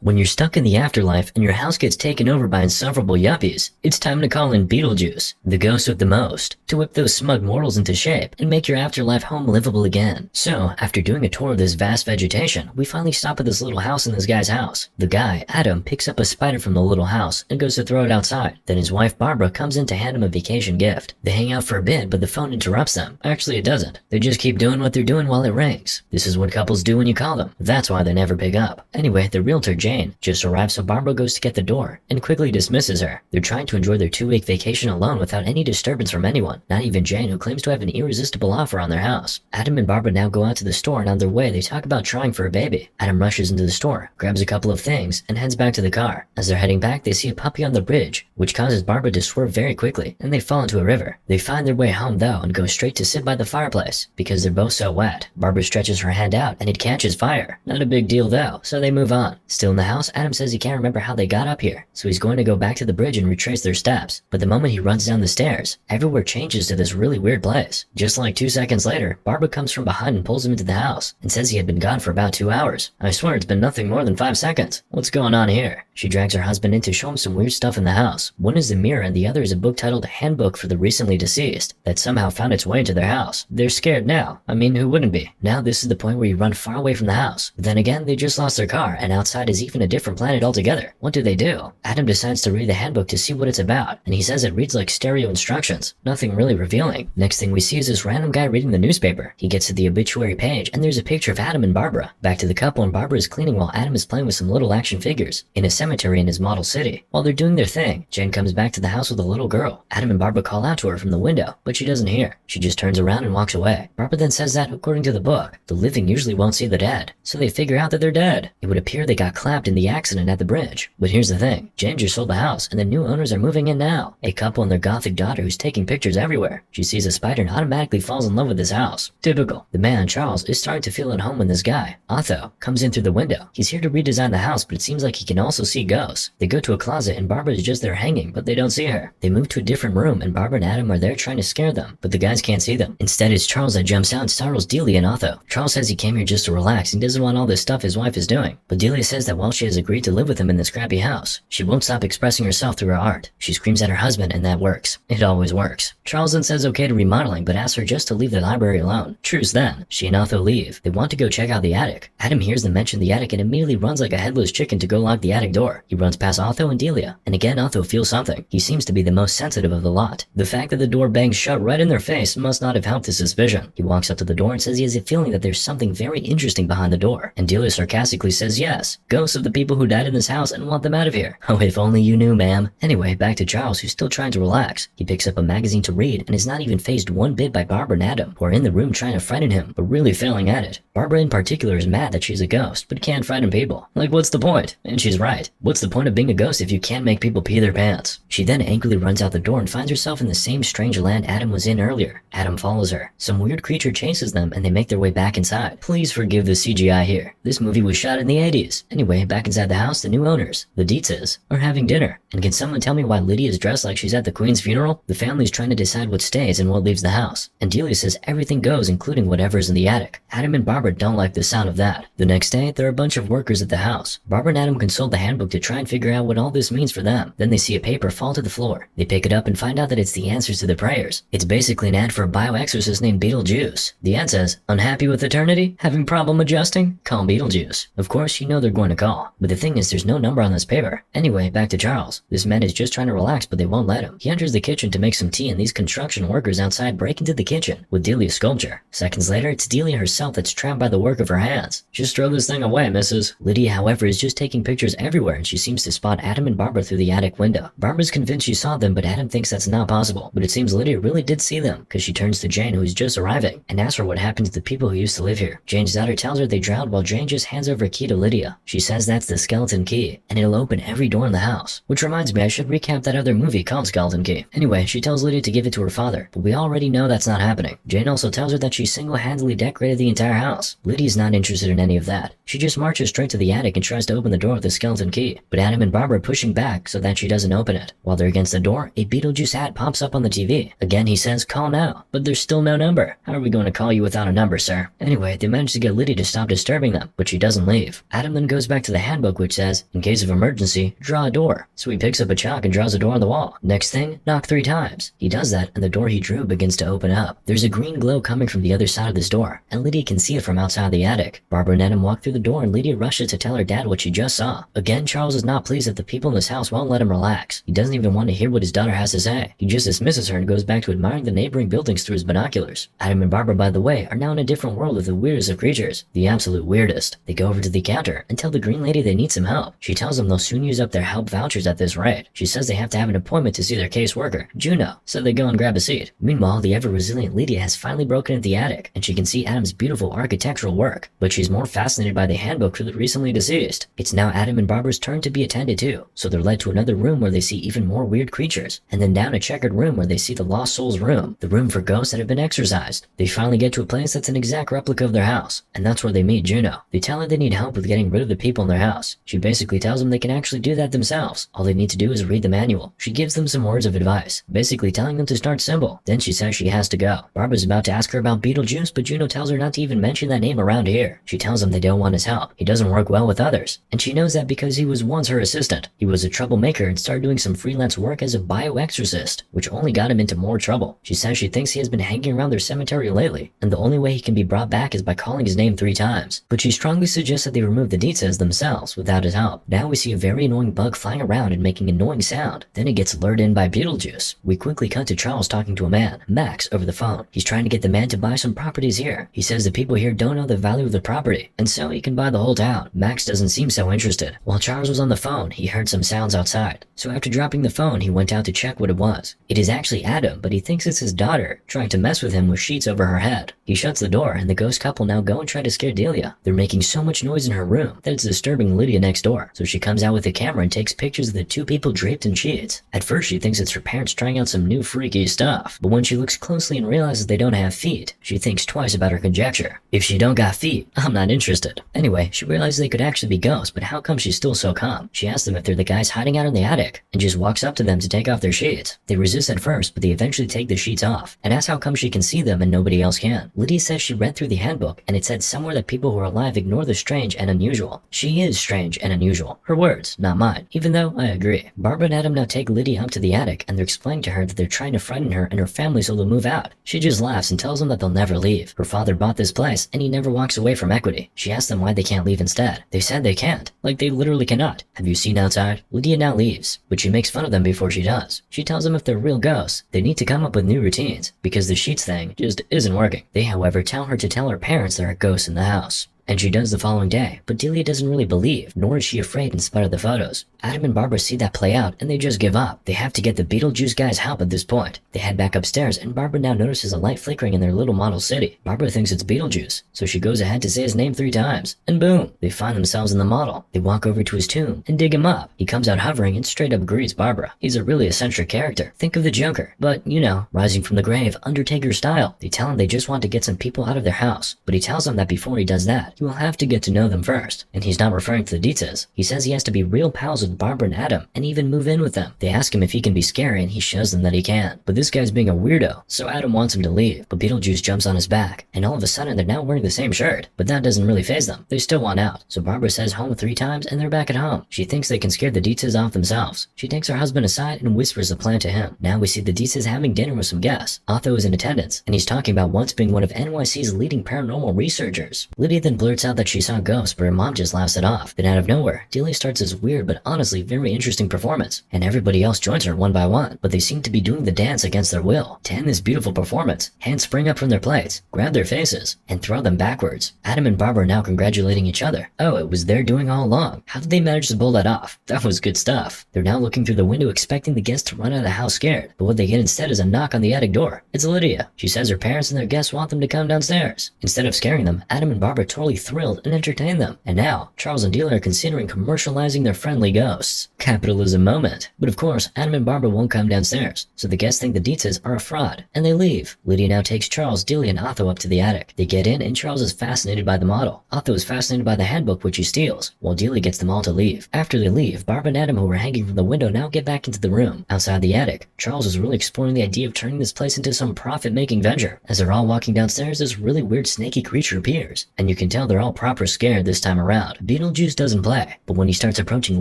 When you're stuck in the afterlife and your house gets taken over by insufferable yuppies, it's time to call in Beetlejuice, the ghost of the most, to whip those smug mortals into shape and make your afterlife home livable again. So, after doing a tour of this vast vegetation, we finally stop at this little house in this guy's house. The guy, Adam, picks up a spider from the little house and goes to throw it outside. Then his wife Barbara comes in to hand him a vacation gift. They hang out for a bit, but the phone interrupts them. Actually, it doesn't. They just keep doing what they're doing while it rings. This is what couples do when you call them. That's why they never pick up. Anyway, the realtor Jane just arrives, so Barbara goes to get the door and quickly dismisses her. They're trying to enjoy their 2-week vacation alone without any disturbance from anyone, not even Jane, who claims to have an irresistible offer on their house. Adam and Barbara now go out to the store, and on their way they talk about trying for a baby. Adam rushes into the store, grabs a couple of things, and heads back to the car. As they're heading back, they see a puppy on the bridge, which causes Barbara to swerve very quickly, and they fall into a river. They find their way home though and go straight to sit by the fireplace because they're both so wet. Barbara stretches her hand out and it catches fire. Not a big deal though, so they move on. Still in the house, Adam says he can't remember how they got up here, so he's going to go back to the bridge and retrace their steps. But the moment he runs down the stairs, everywhere changes to this really weird place. Just like 2 seconds later, Barbara comes from behind and pulls him into the house and says he had been gone for about 2 hours. I swear it's been nothing more than 5 seconds. What's going on here? She drags her husband in to show him some weird stuff in the house. One is a mirror and the other is a book titled Handbook for the Recently Deceased that somehow found its way into their house. They're scared now. I mean, who wouldn't be? Now this is the point where you run far away from the house. But then again, they just lost their car and outside is even a different planet altogether. What do? Adam decides to read the handbook to see what it's about, and he says it reads like stereo instructions. Nothing really revealing. Next thing we see is this random guy reading the newspaper. He gets to the obituary page and there's a picture of Adam and Barbara. Back to the couple, and Barbara is cleaning while Adam is playing with some little action figures in a cemetery in his model city. While they're doing their thing, Jane comes back to the house with a little girl. Adam and Barbara call out to her from the window, but she doesn't hear. She just turns around and walks away. Barbara then says that, according to the book, the living usually won't see the dead, so they figure out that they're dead. It would appear they got clapped in the accident at the bridge. But here's the thing, Jane just sold the house and the new owners are moving in now. A couple and their gothic daughter who's taking pictures everywhere. She sees a spider and automatically falls in love with this house. Typical. The man, Charles, is starting to feel at home when this guy, Otho, comes in through the window. He's here to redesign the house, but it seems like he can also see ghosts. They go to a closet and Barbara is just there hanging, but they don't see her. They move to a different room and Barbara and Adam are there trying to scare them, but the guys can't see them. Instead, it's Charles that jumps out and startles Delia and Otho. Charles says he came here just to relax and doesn't want all this stuff his wife is doing. But Delia says that while she has agreed to live with him in this crappy house, she won't stop expressing herself through her art. She screams at her husband and that works. It always works. Charles then says okay to remodeling, but asks her just to leave the library alone. Truce then. She and Otho leave. They want to go check out the attic. Adam hears them mention the attic and immediately runs like a headless chicken to go lock the attic door. He runs past Otho and Delia, and again Otho feels something. He seems to be the most sensitive of the lot. The fact that the door bangs shut right in their face must not have helped his suspicion. He walks up to the door and says he has a feeling that there's something very interesting behind the door, and Delia sarcastically says yes, ghosts of the people who died in this house and want them out of here. Oh, if only you knew, ma'am. Anyway, back to Charles, who's still trying to relax. He picks up a magazine to read and is not even fazed one bit by Barbara and Adam, who are in the room trying to frighten him, but really failing at it. Barbara in particular is mad that she's a ghost, but can't frighten people. Like, what's the point? And she's right. What's the point of being a ghost if you can't make people pee their pants? She then angrily runs out the door and finds herself in the same strange land Adam was in earlier. Adam follows her. Some weird creature chases them and they make their way back inside. Please forgive the CGI here. This movie was shot in the 80s. Anyway, back inside the house, the new owners, the Dietzes, are having dinner. And can someone tell me why Lydia is dressed like she's at the Queen's funeral? The family's trying to decide what stays and what leaves the house. And Delia says everything goes, including whatever's in the attic. Adam and Barbara don't like the sound of that. The next day, there are a bunch of workers at the house. Barbara and Adam consult the handbook to try and figure out what all this means for them. Then they see a paper fall to the floor. They pick it up and find out that it's the answers to the prayers. It's basically an ad for a bioexorcist named Beetle Juice. The ad says, unhappy with eternity? Having problem adjusting? Call Beetlejuice. Of course, you know they're going to call. But the thing is, there's no number on this paper. Anyway, back to Charles. This man is just trying to relax, but they won't let him. He enters the kitchen to make some tea and these construction workers outside break into the kitchen with Delia's sculpture. Seconds later, it's Delia herself that's trapped by the work of her hands. Just throw this thing away, missus. Lydia, however, is just taking pictures everywhere and she seems to spot Adam and Barbara through the attic window. Barbara's convinced she saw them, but Adam thinks that's not possible. But it seems Lydia really did see them, because she turns to Jane, who is just arriving, and asks her what happened to the people who used to live here. Jane's daughter tells her they drowned while Jane just hands over a key to Lydia. She says that's the skeleton key, and it'll open every door in the house. Which reminds me, I should recap that other movie called Skeleton Key. Anyway, she tells Lydia to give it to her father, but we already know that's not happening. Jane also tells her that she single-handedly decorated the entire house. Lydia's not interested in any of that. She just marches straight to the attic and tries to open the door with the skeleton key, but Adam and Barbara are pushing back so that she doesn't open it. While they're against the door, a Beetlejuice ad pops up on the TV. Again, he says, call now, but there's still no number. How are we going to call you without a number, sir? Anyway, they manage to get Lydia to stop disturbing them, but she doesn't leave. Adam then goes back to to the handbook which says, in case of emergency, draw a door. So he picks up a chalk and draws a door on the wall. Next thing, knock 3 times. He does that and the door he drew begins to open up. There's a green glow coming from the other side of this door, and Lydia can see it from outside the attic. Barbara and Adam walk through the door and Lydia rushes to tell her dad what she just saw. Again, Charles is not pleased that the people in this house won't let him relax. He doesn't even want to hear what his daughter has to say. He just dismisses her and goes back to admiring the neighboring buildings through his binoculars. Adam and Barbara, by the way, are now in a different world with the weirdest of creatures. The absolute weirdest. They go over to the counter and tell the green lady they need some help. She tells them they'll soon use up their help vouchers at this rate. She says they have to have an appointment to see their caseworker, Juno, so they go and grab a seat. Meanwhile, the ever-resilient Lydia has finally broken into the attic, and she can see Adam's beautiful architectural work, but she's more fascinated by the handbook for the recently deceased. It's now Adam and Barbara's turn to be attended to, so they're led to another room where they see even more weird creatures, and then down a checkered room where they see the Lost Souls room, the room for ghosts that have been exorcised. They finally get to a place that's an exact replica of their house, and that's where they meet Juno. They tell her they need help with getting rid of the people in their house. She basically tells them they can actually do that themselves. All they need to do is read the manual. She gives them some words of advice, basically telling them to start simple. Then she says she has to go. Barbara's about to ask her about Beetlejuice, but Juno tells her not to even mention that name around here. She tells them they don't want his help. He doesn't work well with others. And she knows that because he was once her assistant. He was a troublemaker and started doing some freelance work as a bioexorcist, which only got him into more trouble. She says she thinks he has been hanging around their cemetery lately, and the only way he can be brought back is by calling his name 3 times. But she strongly suggests that they remove the details themselves without his help. Now we see a very annoying bug flying around and making annoying sound. Then it gets lured in by Beetlejuice. We quickly cut to Charles talking to a man, Max, over the phone. He's trying to get the man to buy some properties here. He says the people here don't know the value of the property, and so he can buy the whole town. Max doesn't seem so interested. While Charles was on the phone, he heard some sounds outside. So after dropping the phone, he went out to check what it was. It is actually Adam, but he thinks it's his daughter, trying to mess with him with sheets over her head. He shuts the door, and the ghost couple now go and try to scare Delia. They're making so much noise in her room that it's disturbing Lydia next door, so she comes out with a camera and takes pictures of the 2 people draped in sheets. At first she thinks it's her parents trying out some new freaky stuff, but when she looks closely and realizes they don't have feet, she thinks twice about her conjecture. If she don't got feet, I'm not interested. Anyway, she realizes they could actually be ghosts, but how come she's still so calm? She asks them if they're the guys hiding out in the attic, and just walks up to them to take off their sheets. They resist at first, but they eventually take the sheets off, and asks how come she can see them and nobody else can. Lydia says she read through the handbook, and it said somewhere that people who are alive ignore the strange and unusual. She is strange and unusual. Her words, not mine, even though I agree. Barbara and Adam now take Lydia up to the attic, and they're explaining to her that they're trying to frighten her and her family so they'll move out. She just laughs and tells them that they'll never leave. Her father bought this place, and he never walks away from equity. She asks them why they can't leave instead. They said they can't. Like they literally cannot. Have you seen outside? Lydia now leaves, but she makes fun of them before she does. She tells them if they're real ghosts, they need to come up with new routines, because the sheets thing just isn't working. They, however, tell her to tell her parents there are ghosts in the house. And she does the following day, but Delia doesn't really believe, nor is she afraid in spite of the photos. Adam and Barbara see that play out, and they just give up. They have to get the Beetlejuice guy's help at this point. They head back upstairs, and Barbara now notices a light flickering in their little model city. Barbara thinks it's Beetlejuice, so she goes ahead to say his name 3 times, and boom, they find themselves in the model. They walk over to his tomb, and dig him up. He comes out hovering and straight up greets Barbara. He's a really eccentric character. Think of the Joker, but, you know, rising from the grave, Undertaker style. They tell him they just want to get some people out of their house, but he tells them that before he does that, he will have to get to know them first, and he's not referring to the details. He says he has to be real pals with Barbara and Adam, and even move in with them. They ask him if he can be scary, and he shows them that he can. But this guy's being a weirdo, so Adam wants him to leave, but Beetlejuice jumps on his back, and all of a sudden they're now wearing the same shirt. But that doesn't really faze them. They still want out, so Barbara says home 3 times, and they're back at home. She thinks they can scare the Dietzes off themselves. She takes her husband aside and whispers a plan to him. Now we see the Dietzes having dinner with some guests. Otho is in attendance, and he's talking about once being one of NYC's leading paranormal researchers. Lydia then blurts out that she saw ghosts, but her mom just laughs it off. Then out of nowhere, Delia starts this weird but honestly very interesting performance, and everybody else joins her one by one, but they seem to be doing the dance against their will. To end this beautiful performance, hands spring up from their plates, grab their faces, and throw them backwards. Adam and Barbara are now congratulating each other. Oh, it was their doing all along. How did they manage to pull that off? That was good stuff. They're now looking through the window expecting the guests to run out of the house scared, but what they get instead is a knock on the attic door. It's Lydia. She says her parents and their guests want them to come downstairs. Instead of scaring them, Adam and Barbara are totally thrilled and entertain them. And now, Charles and Delia are considering commercializing their friendly ghost. ghosts. Capitalism moment. But of course, Adam and Barbara won't come downstairs, so the guests think the Dietzes are a fraud, and they leave. Lydia now takes Charles, Delia, and Otho up to the attic. They get in, and Charles is fascinated by the model. Otho is fascinated by the handbook, which he steals, while Delia gets them all to leave. After they leave, Barbara and Adam, who were hanging from the window, now get back into the room. Outside the attic, Charles is really exploring the idea of turning this place into some profit-making venture. As they're all walking downstairs, this really weird snaky creature appears, and you can tell they're all proper scared this time around. Beetlejuice doesn't play, but when he starts approaching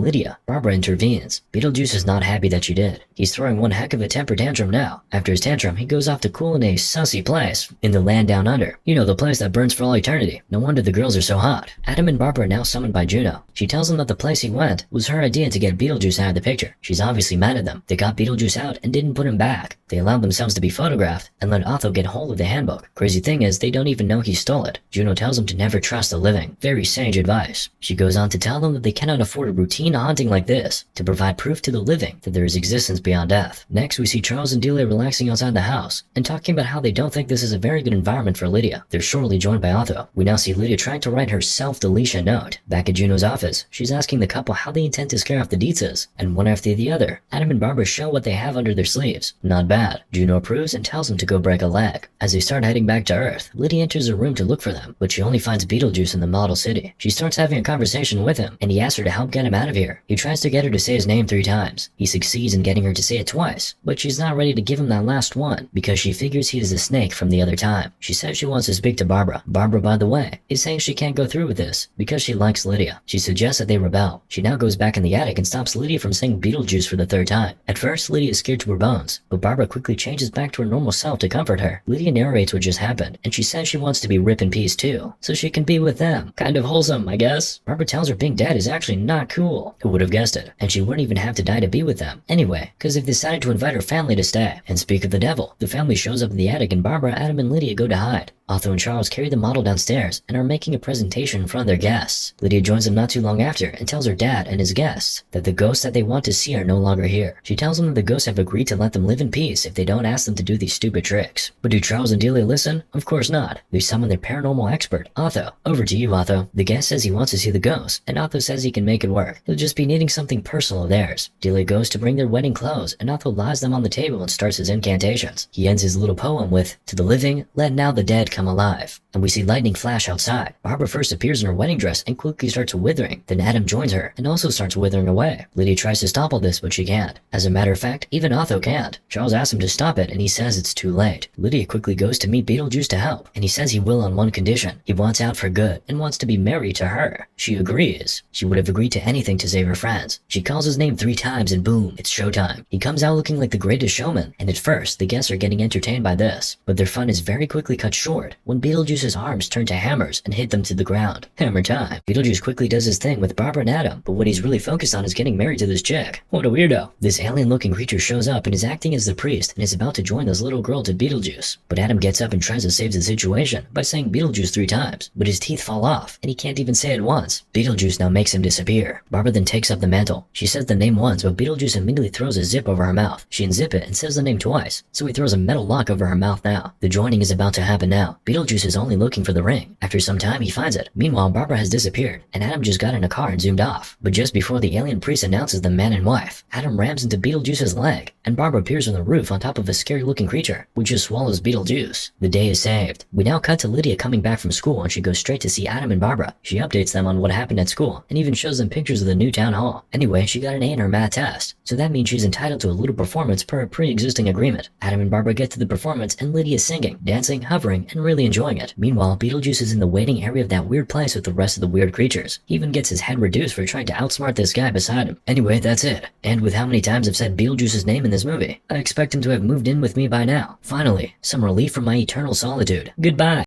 Lydia, Barbara intervenes. Beetlejuice is not happy that she did. He's throwing one heck of a temper tantrum now. After his tantrum, he goes off to cool in a sussy place in the land down under. You know, the place that burns for all eternity. No wonder the girls are so hot. Adam and Barbara are now summoned by Juno. She tells them that the place he went was her idea to get Beetlejuice out of the picture. She's obviously mad at them. They got Beetlejuice out and didn't put him back. They allowed themselves to be photographed and let Otho get hold of the handbook. Crazy thing is, they don't even know he stole it. Juno tells him to never trust the living. Very sage advice. She goes on to tell them that they cannot afford a routine haunting like this, to provide proof to the living that there is existence beyond death. Next, we see Charles and Delia relaxing outside the house and talking about how they don't think this is a very good environment for Lydia. They're shortly joined by Otho. We now see Lydia trying to write her self-deletion note. Back at Juno's office, she's asking the couple how they intend to scare off the Dietzes, and one after the other, Adam and Barbara show what they have under their sleeves. Not bad. Juno approves and tells them to go break a leg. As they start heading back to Earth, Lydia enters a room to look for them, but she only finds Beetlejuice in the model city. She starts having a conversation with him, and he asks her to help get him out of here. He tries to get her to say his name 3 times. He succeeds in getting her to say it twice, but she's not ready to give him that last one, because she figures he is a snake from the other time. She says she wants to speak to Barbara. Barbara, by the way, is saying she can't go through with this, because she likes Lydia. She suggests that they rebel. She now goes back in the attic and stops Lydia from saying Beetlejuice for the 3rd time. At first, Lydia is scared to her bones, but Barbara quickly changes back to her normal self to comfort her. Lydia narrates what just happened, and she says she wants to be Rip in peace too, so she can be with them. Kind of wholesome, I guess. Barbara tells her being dead is actually not cool. Who would have guessed it? And she wouldn't even have to die to be with them. Anyway, because they've decided to invite her family to stay. And speak of the devil, the family shows up in the attic and Barbara, Adam, and Lydia go to hide. Otho and Charles carry the model downstairs and are making a presentation in front of their guests. Lydia joins them not too long after and tells her dad and his guests that the ghosts that they want to see are no longer here. She tells them that the ghosts have agreed to let them live in peace if they don't ask them to do these stupid tricks. But do Charles and Delia listen? Of course not. They summon their paranormal expert, Otho. Over to you, Otho. The guest says he wants to see the ghosts, and Otho says he can make it work. He'll just be needing something personal of theirs. Delia goes to bring their wedding clothes, and Otho lies them on the table and starts his incantations. He ends his little poem with, "To the living, let now the dead come alive." And we see lightning flash outside. Barbara first appears in her wedding dress and quickly starts withering. Then Adam joins her and also starts withering away. Lydia tries to stop all this, but she can't. As a matter of fact, even Otho can't. Charles asks him to stop it, and he says it's too late. Lydia quickly goes to meet Beetlejuice to help, and he says he will on one condition. He wants out for good and wants to be married to her. She agrees. She would have agreed to anything to save her friends. She calls his name 3 times and boom, it's showtime. He comes out looking like the greatest showman, and at first, the guests are getting entertained by this. But their fun is very quickly cut short when Beetlejuice's arms turn to hammers and hit them to the ground. Hammer time. Beetlejuice quickly does his thing with Barbara and Adam, but what he's really focused on is getting married to this chick. What a weirdo. This alien-looking creature shows up and is acting as the priest and is about to join this little girl to Beetlejuice. But Adam gets up and tries to save the situation by saying Beetlejuice 3 times, but his teeth fall off and he can't even say it once. Beetlejuice now makes him disappear. Barbara then takes up the mantle. She says the name once, but Beetlejuice immediately throws a zip over her mouth. She unzip it and says the name twice, so he throws a metal lock over her mouth now. The joining is about to happen now. Beetlejuice is only looking for the ring. After some time, he finds it. Meanwhile, Barbara has disappeared, and Adam just got in a car and zoomed off. But just before the alien priest announces them man and wife, Adam rams into Beetlejuice's leg, and Barbara appears on the roof on top of a scary-looking creature, which just swallows Beetlejuice. The day is saved. We now cut to Lydia coming back from school, and she goes straight to see Adam and Barbara. She updates them on what happened at school, and even shows them pictures of the new town hall. Anyway, she got an A in her math test, so that means she's entitled to a little performance per a pre-existing agreement. Adam and Barbara get to the performance, and Lydia is singing, dancing, hovering, and really enjoying it. Meanwhile, Beetlejuice is in the waiting area of that weird place with the rest of the weird creatures. He even gets his head reduced for trying to outsmart this guy beside him. Anyway, that's it. And with how many times I've said Beetlejuice's name in this movie, I expect him to have moved in with me by now. Finally, some relief from my eternal solitude. Goodbye.